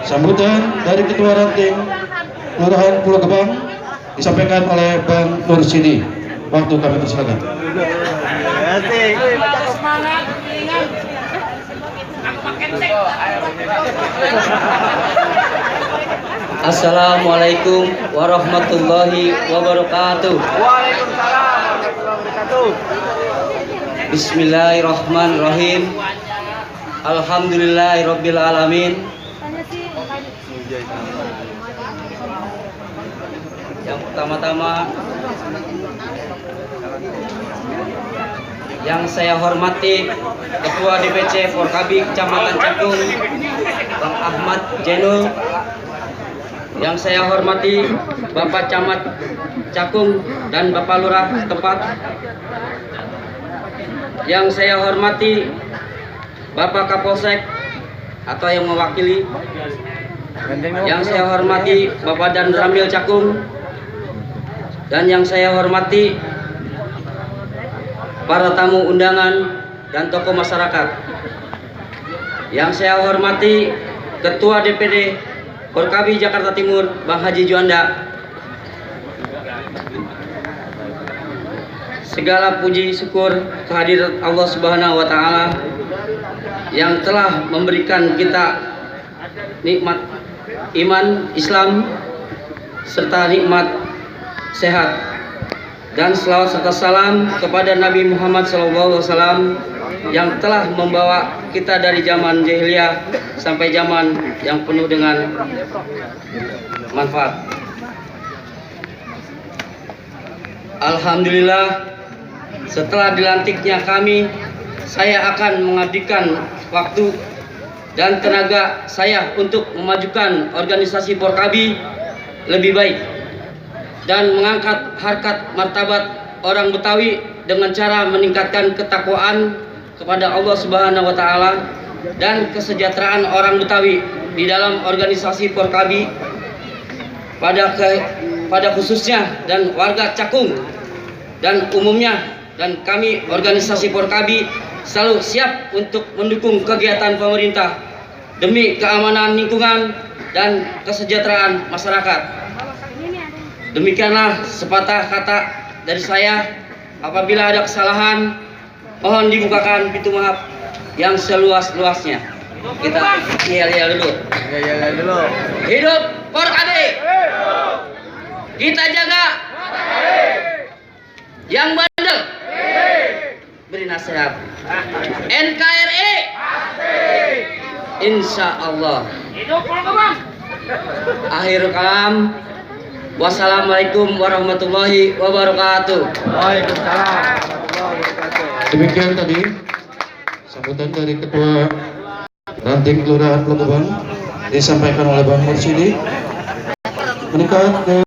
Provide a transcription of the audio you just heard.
Sambutan dari Ketua Ranting Kelurahan Pulau Gebang disampaikan oleh Bang Nur Sidi. Waktu kami persilakan. Assalamualaikum warahmatullahi wabarakatuh. Waalaikumsalam warahmatullahi wabarakatuh. Bismillahirrahmanirrahim. Alhamdulillahirabbil alamin. Yang pertama-tama yang saya hormati Ketua DPC Forkabi Kecamatan Cakung Bang Ahmad Jenul. Yang saya hormati Bapak Camat Cakung dan Bapak Lurah setempat. Yang saya hormati Bapak Kapolsek atau yang mewakili. Yang saya hormati Bapak Dan Ramil Cakung. Dan yang saya hormati para tamu undangan dan tokoh masyarakat. Yang saya hormati Ketua DPD Forkabi Jakarta Timur Bang Haji Juanda. Segala puji syukur kehadirat Allah Subhanahu wa taala yang telah memberikan kita nikmat iman Islam serta nikmat sehat, dan selawat serta salam kepada Nabi Muhammad SAW yang telah membawa kita dari zaman jahiliyah sampai zaman yang penuh dengan manfaat. Alhamdulillah, setelah dilantiknya kami, saya akan mengabdikan waktu dan tenaga saya untuk memajukan organisasi Forkabi lebih baik dan mengangkat harkat martabat orang Betawi dengan cara meningkatkan ketakwaan kepada Allah Subhanahu wa taala dan kesejahteraan orang Betawi di dalam organisasi Forkabi pada khususnya dan warga Cakung dan umumnya. Dan kami organisasi Forkabi selalu siap untuk mendukung kegiatan pemerintah demi keamanan lingkungan dan kesejahteraan masyarakat. Demikianlah sepatah kata dari saya. Apabila ada kesalahan, mohon dibukakan pintu maaf yang seluas-luasnya. Kita yel-yel dulu. Hidup Forkabi. Kita jaga yang bandel. Beri nasihat. NKRI. Insya Allah. Akhirul kalam. Wassalamualaikum warahmatullahi wabarakatuh. Waalaikumsalam warahmatullahi wabarakatuh. Demikian tadi sambutan dari Ketua Ranting Kelurahan Pulau Gebang disampaikan oleh Bang Nur Sidi. Menikah ke